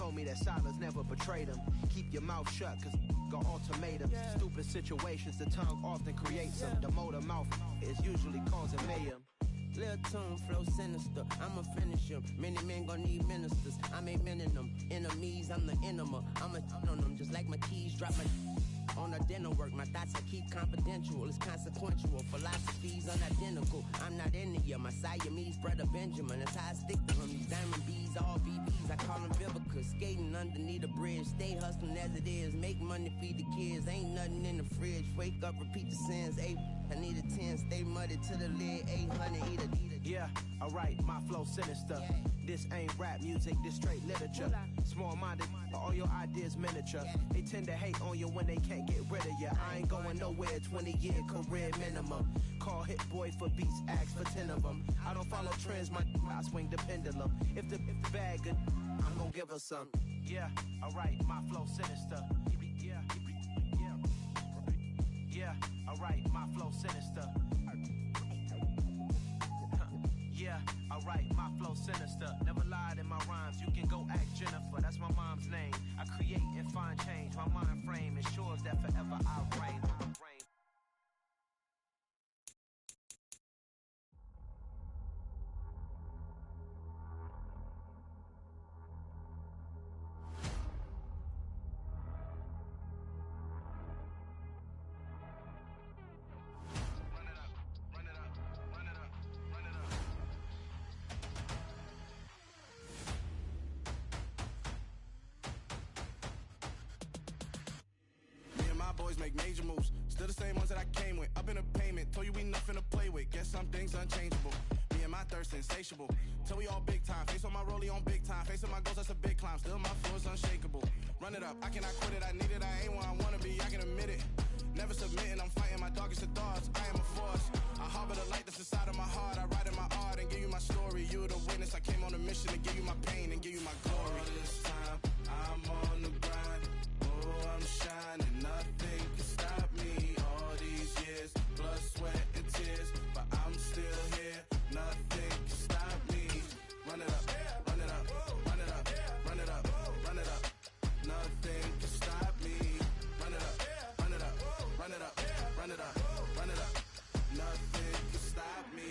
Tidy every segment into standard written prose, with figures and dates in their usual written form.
told me that silence never betrayed him. Keep your mouth shut, cause got ultimatums. Stupid situations, the tongue often creates them. The motor mouth is usually causing mayhem. Lil' tune, flow sinister, I'ma finish him. Many men gon' need ministers, I ain't meaning them. Enemies, I'm the enema, I'ma on them. Just like my keys, drop my on the dinner work. My thoughts I keep confidential, it's consequential. Philosophies unidentical, I'm not in the year. My Siamese brother Benjamin, that's how I stick to him. These diamond bees, all BBs, I call them Vivica. Skating underneath the bridge, stay hustling as it is. Make money, feed the kids, ain't nothing in the fridge. Wake up, repeat the sins, I need a 10, stay muddy to the lid, 800, eat a. Yeah, alright, my flow sinister. This ain't rap music, this straight literature. Small-minded, all your ideas miniature. They tend to hate on you when they can't get rid of you. I ain't going nowhere, 20-year career minimum. Call Hit Boy for beats, ask for 10 of them. I don't follow trends, I swing the pendulum. If the bag good, I'm gonna give her some. Yeah, alright, my flow sinister. Yeah, alright, my flow sinister. Yeah, alright, my flow sinister. Never lied in my rhymes, you can go ask Jennifer, that's my mom's name. I create and find change, my mind frame ensures that forever I reign. Boys make major moves, still the same ones that I came with. Up in a payment, told you we nothing to play with. Guess some things unchangeable. Me and my thirst insatiable. Till we all big time. Face on my rollie on big time. Facing my goals, that's a big climb. Still my flow is unshakable. Run it up, I cannot quit it. I need it, I ain't where I wanna be. I can admit it. Never submitting, I'm fighting my darkest of thoughts. I am a force. I harbor the light that's inside of my heart. I write in my art and give you my story. You the witness. I came on a mission to give you my pain and give you my glory. All this time, I'm on the grind. Oh, I'm shining. Nothing can stop me. All these years, blood, sweat, and tears, but I'm still here. Nothing can stop me. Run it up, run it up, run it up, run it up, run it up. Nothing can stop me. Run it up, run it up, run it up, run it up, run it up. Nothing can stop me.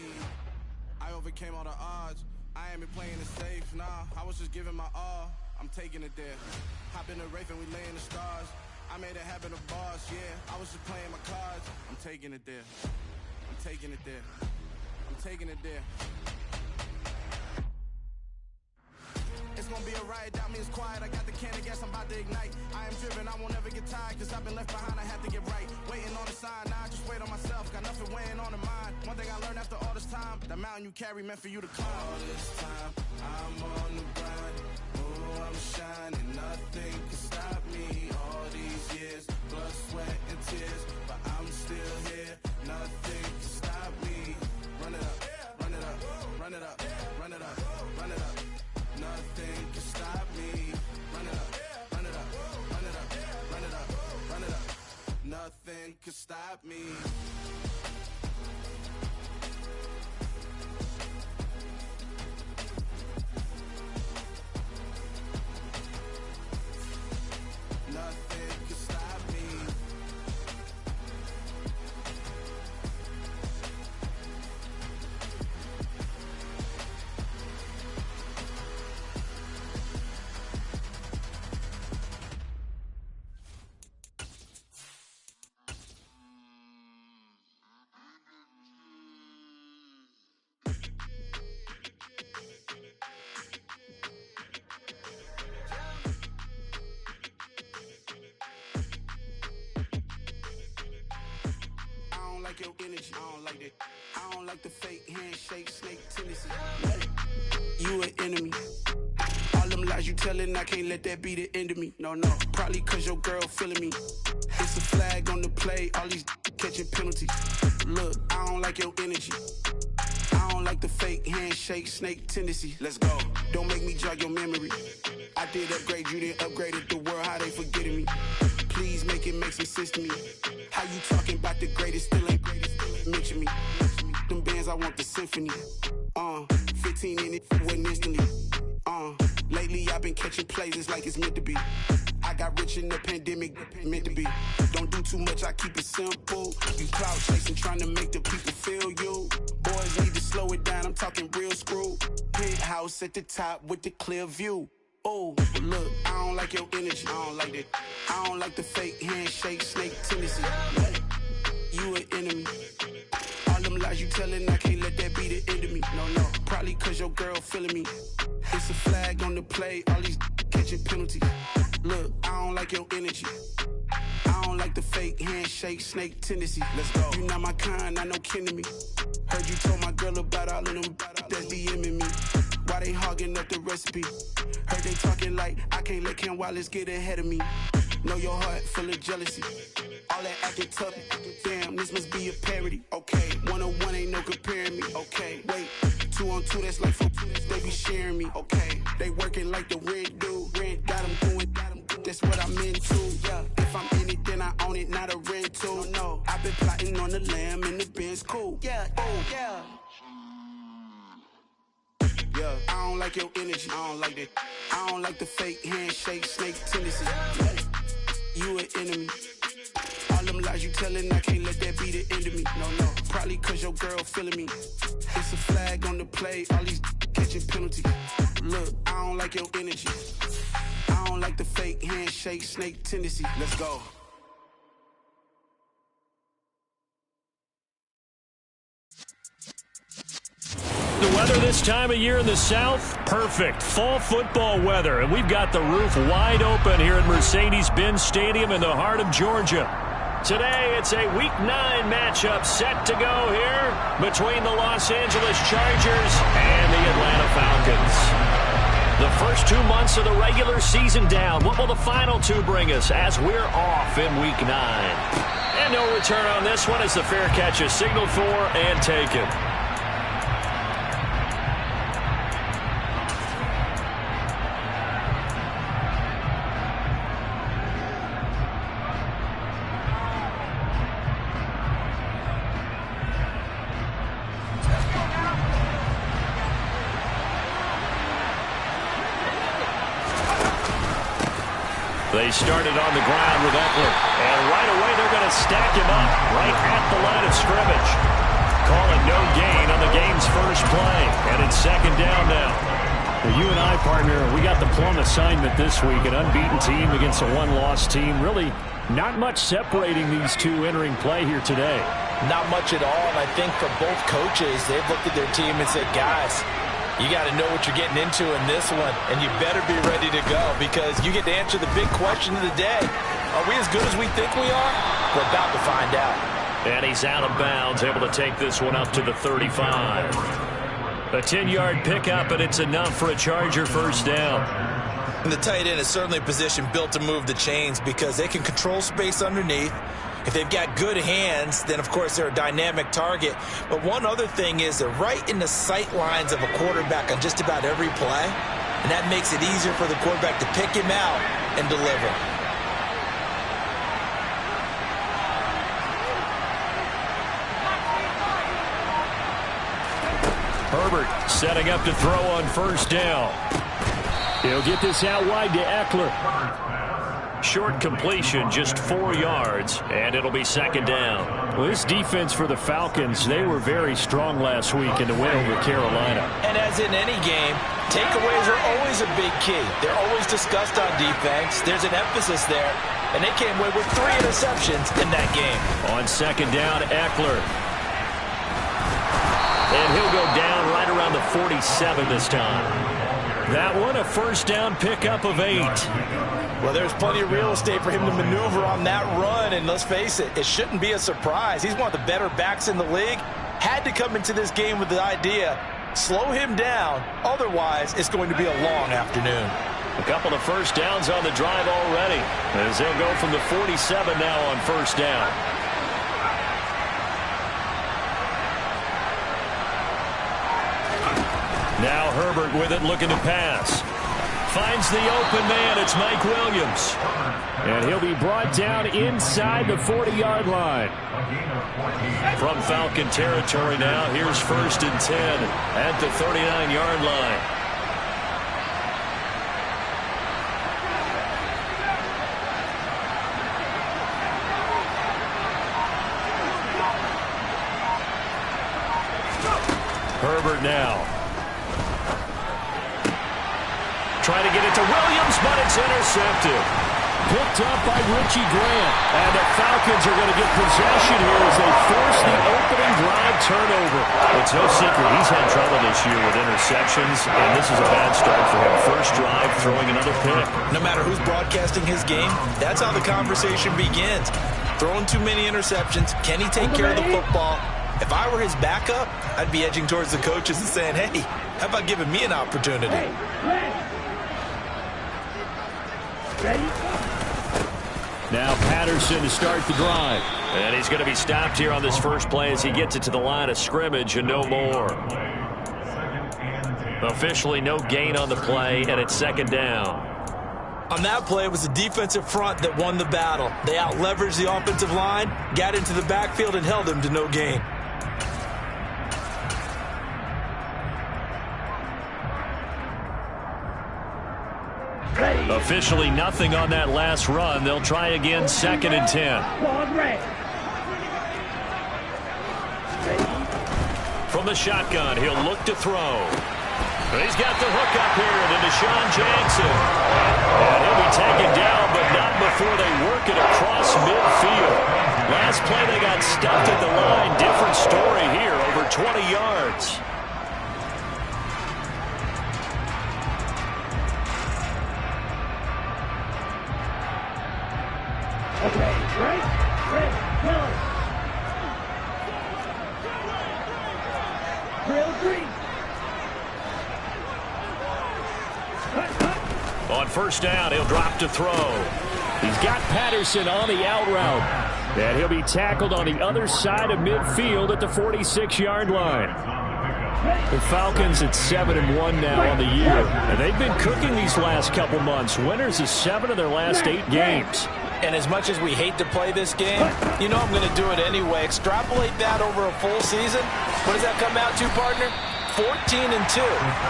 I overcame all the odds. I ain't been playing it safe, nah. I was just giving my all. I'm taking it there. Hop in the Wraith and we lay in the stars. I made it happen to boss, yeah. I was just playing my cards. I'm taking it there. I'm taking it there. I'm taking it there. It's gonna be a riot, doubt me it's quiet. I got the can of gas, I'm about to ignite. I am driven, I won't ever get tired, cause I've been left behind, I have to get right. Waiting on the sign, now I just wait on myself. Got nothing weighing on the mind. One thing I learned after all this time, the mountain you carry meant for you to climb. All this time, I'm on the grind. Oh, I'm shining, nothing can stop me. All these years, blood, sweat, and tears, but I'm still here. Nothing can stop me. Run it up, run it up, run it up, run it up, run it up. Nothing can stop me. Run it up, run it up, run it up, run it up, run it up. Nothing can stop me. Nothing can stop me. I don't like your energy, I don't like that. I don't like the fake handshake, snake tendency. You an enemy. All them lies you telling, I can't let that be the end of me. No, no, probably cause your girl feeling me. It's a flag on the play, all these catching penalties. Look, I don't like your energy. I don't like the fake handshake, snake tendency. Let's go. Don't make me jog your memory. I did upgrade, you didn't upgrade it. The world, how they forgetting me. Please make it make some sense to me. How you talking about the greatest, still ain't greatest, mention me. Them bands, I want the symphony. 15 in it, wasn't instantly. Lately I've been catching plays, it's like it's meant to be. I got rich in the pandemic, meant to be. Don't do too much, I keep it simple. You clout chasing, trying to make the people feel you. Boys need to slow it down, I'm talking real screw. Penthouse at the top with the clear view. Oh, look, I don't like your energy, I don't like that. I don't like the fake handshake, snake tendency. You an enemy. All them lies you telling, I can't let that be the end of me. No, probably cause your girl feeling me. It's a flag on the play, all these catching penalties. Look, I don't like your energy. I don't like the fake handshake, snake tendency. Let's go. You not my kind, I know kin to me. Heard you told my girl about all of them that's DMing me. Why they hogging up the recipe? Heard they talking like I can't let Ken Wallace get ahead of me. Know your heart full of jealousy. All that acting tough, damn, this must be a parody. Okay, 1-on-1 ain't no comparing me. Okay, wait, 2-on-2, that's like 4, they be sharing me. Okay, they working like the rent do. Rent got them doing, that's what I'm into. Yeah, if I'm in it, then I own it, not a rental. No, I've been plotting on the lamb and the Benz cool. Yeah, oh, yeah. Yeah, I don't like your energy, I don't like that. I don't like the fake handshake, snake tendency. You an enemy. All them lies you telling, I can't let that be the end of me. No, probably cause your girl feeling me. It's a flag on the play, all these catching penalties. Look, I don't like your energy. I don't like the fake handshake, snake tendency. Let's go. The weather this time of year in the South, perfect. Fall football weather, and we've got the roof wide open here at Mercedes-Benz Stadium in the heart of Georgia. Today, it's a Week 9 matchup set to go here between the Los Angeles Chargers and the Atlanta Falcons. The first 2 months of the regular season down. What will the final 2 bring us as we're off in Week 9? And no return on this one as the fair catch is signaled for and taken. They started on the ground with Eckler, and right away they're going to stack him up right at the line of scrimmage. Call it no gain on the game's first play, and it's second down now. Well, you and I, partner, we got the plum assignment this week, an unbeaten team against a one-loss team. Really not much separating these two entering play here today. Not much at all, and I think for both coaches, they've looked at their team and said, guys, you got to know what you're getting into in this one, and you better be ready to go because you get to answer the big question of the day. Are we as good as we think we are? We're about to find out. And he's out of bounds, able to take this one up to the 35. A 10-yard pickup, and it's enough for a Charger first down. And the tight end is certainly a position built to move the chains because they can control space underneath. If they've got good hands, then, of course, they're a dynamic target. But one other thing is they're right in the sight lines of a quarterback on just about every play. And that makes it easier for the quarterback to pick him out and deliver. Herbert setting up to throw on first down. He'll get this out wide to Eckler. Short completion, just 4 yards, and it'll be second down. Well, this defense for the Falcons, they were very strong last week in the win over Carolina. And as in any game, takeaways are always a big key. They're always discussed on defense. There's an emphasis there, and they came away with 3 interceptions in that game. On second down, Eckler. And he'll go down right around the 47 this time. That one, a first down pickup of 8. Well, there's plenty of real estate for him to maneuver on that run, and let's face it, it shouldn't be a surprise. He's one of the better backs in the league. Had to come into this game with the idea, slow him down, otherwise it's going to be a long afternoon. A couple of first downs on the drive already, as they'll go from the 47 now on first down. Now Herbert with it, looking to pass. Finds the open man. It's Mike Williams. And he'll be brought down inside the 40-yard line. From Falcon territory now, here's 1st and 10 at the 39-yard line. Herbert now. Trying to get it to Williams, but it's intercepted. Picked up by Richie Grant. And the Falcons are going to get possession here as they force the opening drive turnover. It's no secret he's had trouble this year with interceptions, and this is a bad start for him. First drive, throwing another pick. No matter who's broadcasting his game, that's how the conversation begins. Throwing too many interceptions. Can he take care of the football? If I were his backup, I'd be edging towards the coaches and saying, hey, how about giving me an opportunity? Now Patterson to start the drive. And he's going to be stopped here on this first play as he gets it to the line of scrimmage and no more. Officially no gain on the play, and it's second down. On that play, it was the defensive front that won the battle. They out-leveraged the offensive line, got into the backfield, and held him to no gain. Officially nothing on that last run. They'll try again, second and 10. From the shotgun, he'll look to throw. He's got the hook up here to Deshaun Jackson. And he'll be taken down, but not before they work it across midfield. Last play they got stuffed at the line. Different story here, over 20 yards. On first down, he'll drop to throw. He's got Patterson on the out route. And he'll be tackled on the other side of midfield at the 46-yard line. The Falcons at 7-1 now on the year. And they've been cooking these last couple months. Winners of 7 of their last 8 games. And as much as we hate to play this game, you know I'm going to do it anyway. Extrapolate that over a full season. What does that come out to, partner? 14-2.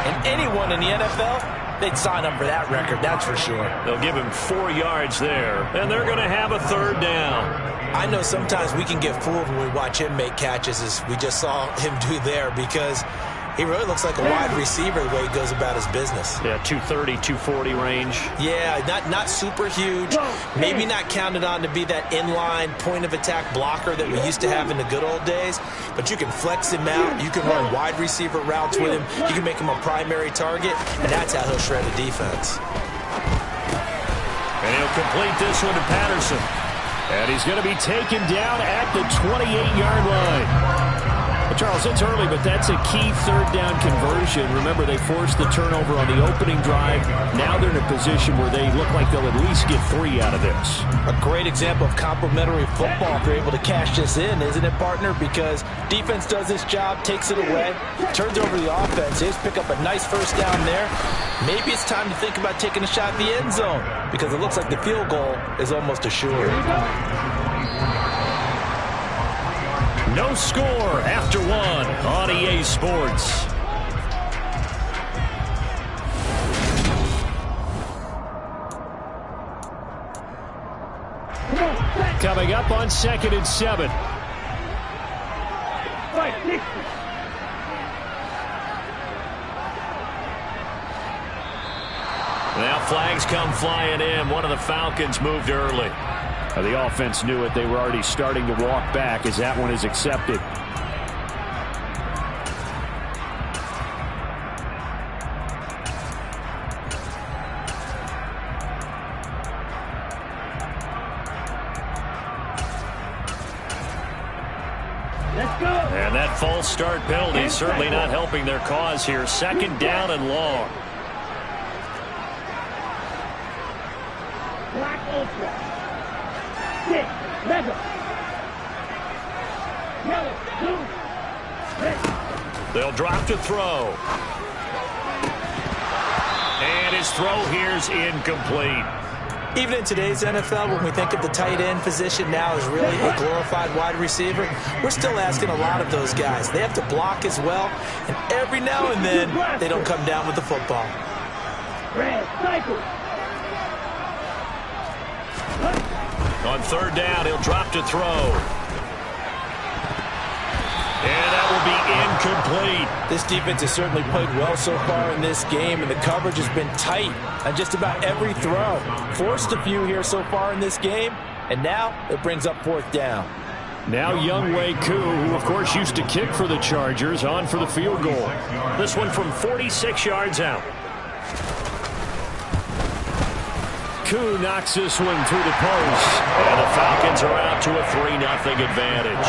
And anyone in the NFL, they'd sign up for that record, that's for sure. They'll give him 4 yards there, and they're going to have a third down. I know sometimes we can get fooled when we watch him make catches, as we just saw him do there, because he really looks like a wide receiver the way he goes about his business. Yeah, 230, 240 range. Yeah, not super huge. Maybe not counted on to be that inline point-of-attack blocker that we used to have in the good old days. But you can flex him out. You can run wide receiver routes with him. You can make him a primary target, and that's how he'll shred a defense. And he'll complete this one to Patterson. And he's going to be taken down at the 28-yard line. Charles, it's early, but that's a key third down conversion. Remember, they forced the turnover on the opening drive. Now they're in a position where they look like they'll at least get 3 out of this. A great example of complementary football if they're able to cash this in, isn't it, partner? Because defense does this job, takes it away, turns over the offense. They just pick up a nice first down there. Maybe it's time to think about taking a shot at the end zone, because it looks like the field goal is almost assured. No score after 1 on EA Sports. Coming up on 2nd and 7. Now flags come flying in. One of the Falcons moved early. The offense knew it. They were already starting to walk back as that one is accepted. Let's go. And that false start penalty certainly not helping their cause here. 2nd down and long. Black ultra. 6, 11. Yellow, blue, red. They'll drop to throw. And his throw here's incomplete. Even in today's NFL, when we think of the tight end position now as really a glorified wide receiver, we're still asking a lot of those guys. They have to block as well, and every now and then, they don't come down with the football. Red, cycle. On 3rd down, he'll drop to throw. And that will be complete. This defense has certainly played well so far in this game, and the coverage has been tight on just about every throw. Forced a few here so far in this game, and now it brings up 4th down. Now Younghoe Koo, who of course used to kick for the Chargers, on for the field goal. This one from 46 yards out. Koo knocks this one through the post, and the Falcons are out to a 3-0 advantage.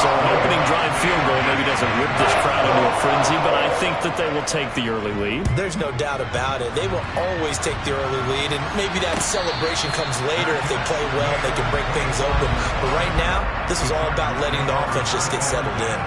So an opening drive field goal maybe doesn't whip this crowd into a frenzy, but I think that they will take the early lead. There's no doubt about it. They will always take the early lead, and maybe that celebration comes later if they play well and they can break things open. But right now, this is all about letting the offense just get settled in.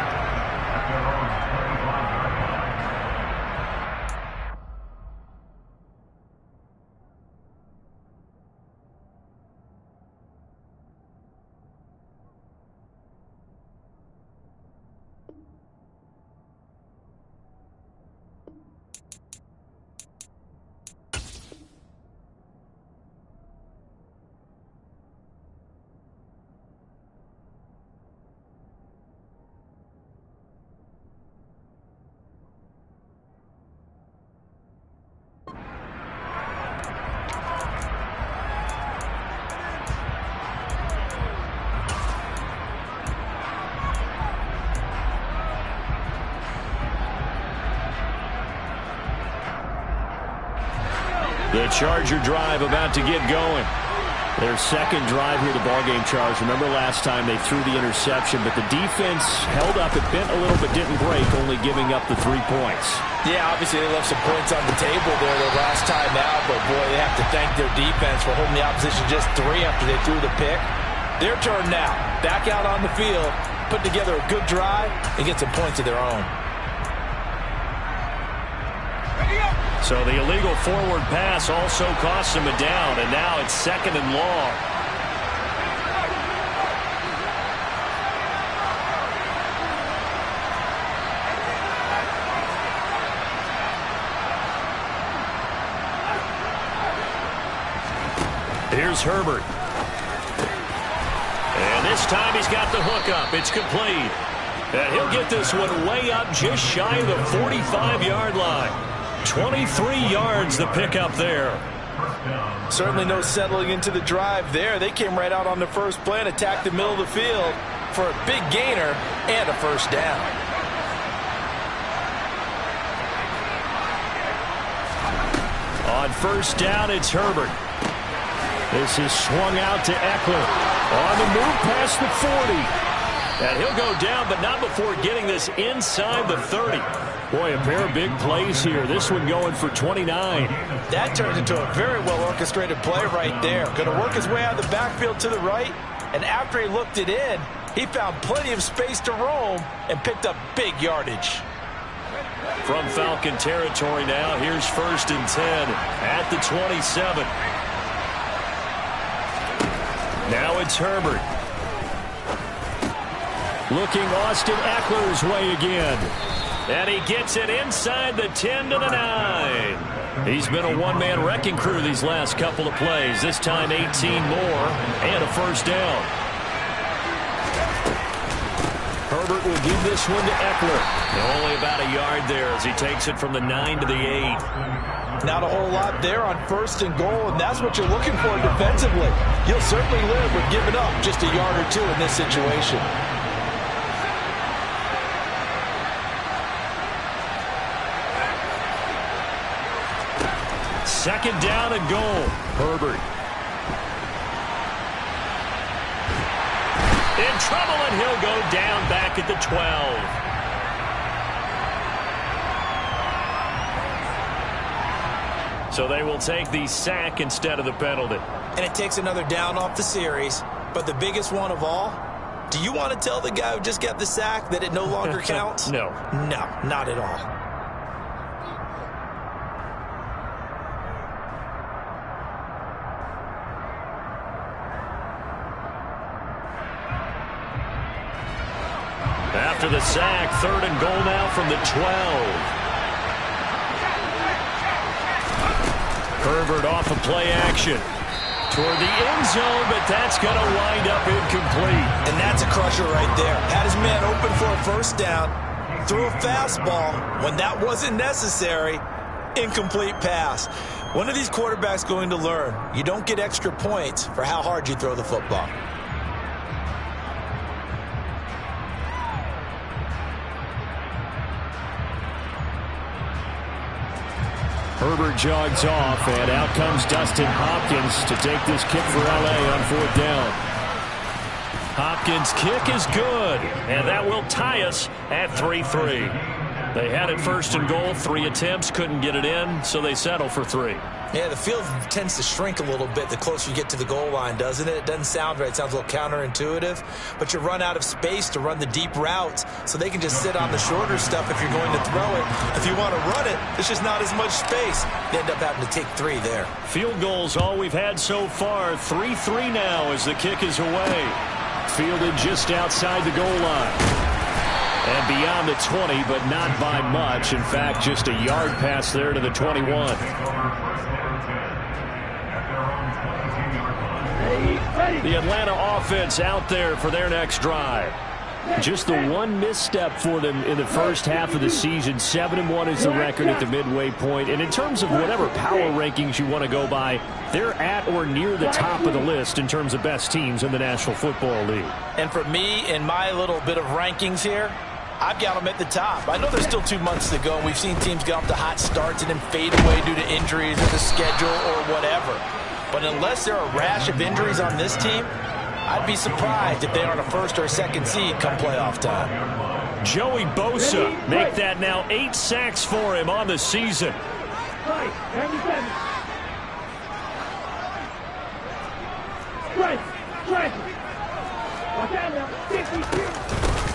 The Charger drive about to get going. Their second drive here, the ballgame Charge. Remember last time they threw the interception, but the defense held up. It bent a little but didn't break, only giving up the 3 points. Yeah, obviously they left some points on the table there the last time out, but boy, they have to thank their defense for holding the opposition just 3 after they threw the pick. Their turn now. Back out on the field, put together a good drive, and get some points of their own. So the illegal forward pass also costs him a down, and now it's 2nd and long. Here's Herbert. And this time he's got the hook up. It's complete. And he'll get this one way up just shy of the 45-yard line. 23 yards the pickup there. Certainly no settling into the drive there. They came right out on the first play and attacked the middle of the field for a big gainer and a 1st down. On 1st down, it's Herbert. This is swung out to Eckler. On the move past the 40. And he'll go down, but not before getting this inside the 30. Boy, a pair of big plays here. This one going for 29. That turns into a very well-orchestrated play right there. Going to work his way out of the backfield to the right, and after he looked it in, he found plenty of space to roam and picked up big yardage. From Falcon territory now, here's 1st and 10 at the 27. Now it's Herbert. Looking Austin Eckler's way again. And he gets it inside the 10 to the 9. He's been a one-man wrecking crew these last couple of plays. This time 18 more and a 1st down. Herbert will give this one to Eckler. Only about a yard there as he takes it from the 9 to the 8. Not a whole lot there on 1st and goal, and that's what you're looking for defensively. You'll certainly live with giving up just a yard or 2 in this situation. 2nd down and goal. Herbert. In trouble, and he'll go down back at the 12. So they will take the sack instead of the penalty. And it takes another down off the series. But the biggest one of all, do you want to tell the guy who just got the sack that it no longer counts? No. No, not at all. After the sack, 3rd and goal now from the 12. Herbert off of play action toward the end zone, but that's going to wind up incomplete. And that's a crusher right there. Had his man open for a 1st down, threw a fastball when that wasn't necessary. Incomplete pass. One of these quarterbacks going to learn, you don't get extra points for how hard you throw the football. Herbert jogs off, and out comes Dustin Hopkins to take this kick for L.A. on 4th down. Hopkins' kick is good, and that will tie us at 3-3. They had it 1st and goal, 3 attempts, couldn't get it in, so they settle for 3. Yeah, the field tends to shrink a little bit the closer you get to the goal line, doesn't it? It doesn't sound right. It sounds a little counterintuitive. But you run out of space to run the deep routes, so they can just sit on the shorter stuff if you're going to throw it. If you want to run it, there's just not as much space. You end up having to take 3 there. Field goals, all we've had so far. 3-3 now as the kick is away. Fielded just outside the goal line. And beyond the 20, but not by much. In fact, just a yard pass there to the 21. The Atlanta offense out there for their next drive. Just the one misstep for them in the first half of the season. 7-1 is the record at the midway point. And in terms of whatever power rankings you want to go by, they're at or near the top of the list in terms of best teams in the National Football League. And for me, in my little bit of rankings here, I've got them at the top. I know there's still 2 months to go, and we've seen teams get off to hot starts and then fade away due to injuries or the schedule or whatever. But unless there are a rash of injuries on this team, I'd be surprised if they aren't a 1st or 2nd seed come playoff time. Joey Bosa, make that now 8 sacks for him on the season.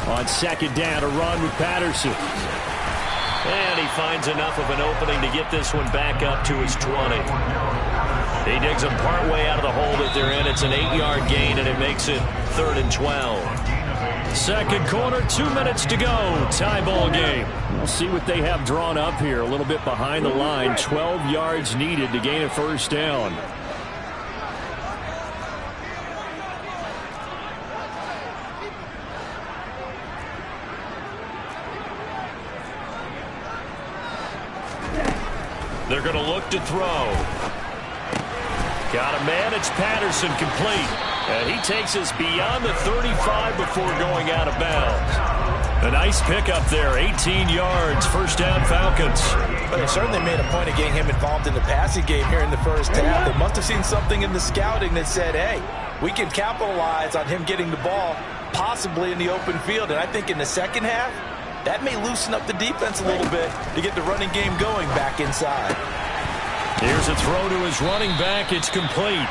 On 2nd down, a run with Patterson. And he finds enough of an opening to get this one back up to his 20. He digs them partway out of the hole that they're in. It's an 8-yard gain, and it makes it 3rd and 12. 2nd quarter, 2 minutes to go. Tie ball game. We'll see what they have drawn up here. A little bit behind the line. 12 yards needed to gain a 1st down. They're going to look to throw. Got a man. It's Patterson, complete. And he takes us beyond the 35 before going out of bounds. A nice pickup there. 18 yards. 1st down, Falcons. But they certainly made a point of getting him involved in the passing game here in the first half. They must have seen something in the scouting that said, hey, we can capitalize on him getting the ball possibly in the open field. And I think in the second half, that may loosen up the defense a little bit to get the running game going back inside. Here's a throw to his running back. It's complete.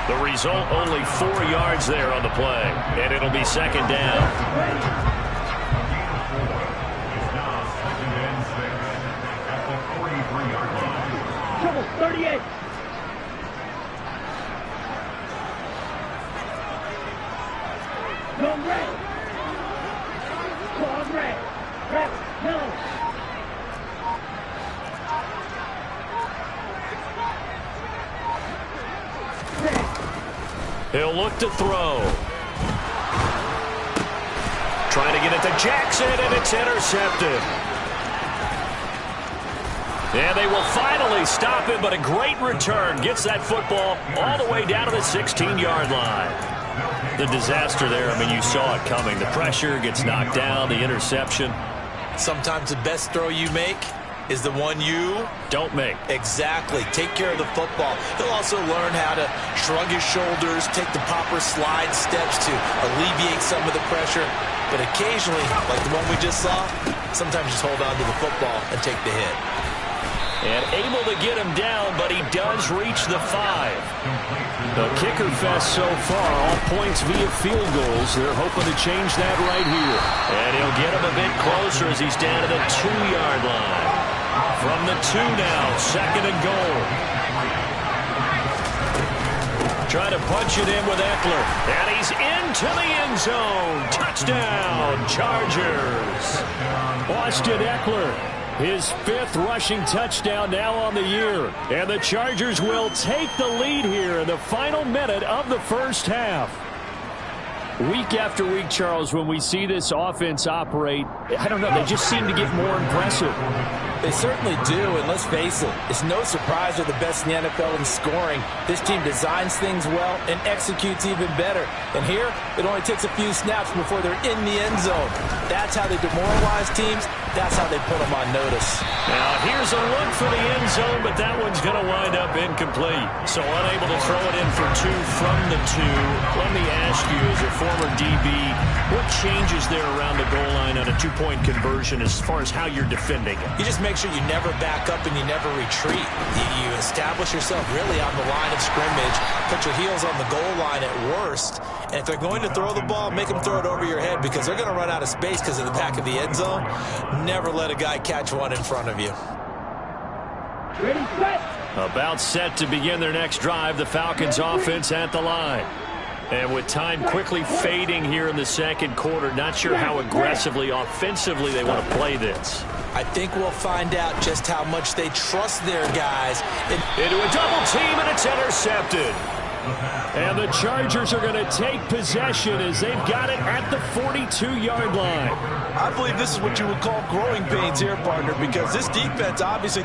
The result, only 4 yards there on the play. And it'll be 2nd down. 38. Go red. Claw red. Red. No. He'll look to throw. Trying to get it to Jackson, and it's intercepted. And they will finally stop him, but a great return. Gets that football all the way down to the 16-yard line. The disaster there, I mean, you saw it coming. The pressure gets knocked down, the interception. Sometimes the best throw you make is the one you don't make. Exactly. Take care of the football. He'll also learn how to shrug his shoulders, take the proper slide steps to alleviate some of the pressure. But occasionally, like the one we just saw, sometimes just hold on to the football and take the hit. And able to get him down, but he does reach the 5. The kicker fest so far, all points via field goals. They're hoping to change that right here. And he'll get him a bit closer as he's down to the 2-yard line. From the 2 now, 2nd and goal. Trying to punch it in with Eckler. And he's into the end zone. Touchdown, Chargers. Austin Eckler. His 5th rushing touchdown now on the year. And the Chargers will take the lead here in the final minute of the first half. Week after week, Charles, when we see this offense operate, I don't know, they just seem to get more impressive. They certainly do, and let's face it, it's no surprise they're the best in the NFL in scoring. This team designs things well and executes even better. And here, it only takes a few snaps before they're in the end zone. That's how they demoralize teams. That's how they put them on notice. Now, here's a look for the end zone, but that one's going to wind up incomplete. So unable to throw it in for 2 from the 2. Let me ask you, as a former DB, what changes there around the goal line on a 2-point conversion as far as how you're defending it? You just make sure you never back up and you never retreat. You establish yourself really on the line of scrimmage, put your heels on the goal line at worst, and if they're going to throw the ball, make them throw it over your head because they're going to run out of space because of the back of the end zone. Never let a guy catch one in front of you. Ready, set. About set to begin their next drive, the Falcons offense at the line. And with time quickly fading here in the second quarter, not sure how aggressively, offensively they want to play this. I think we'll find out just how much they trust their guys. Into a double team, and it's intercepted. And the Chargers are going to take possession as they've got it at the 42-yard line. I believe this is what you would call growing pains here, partner, because this defense obviously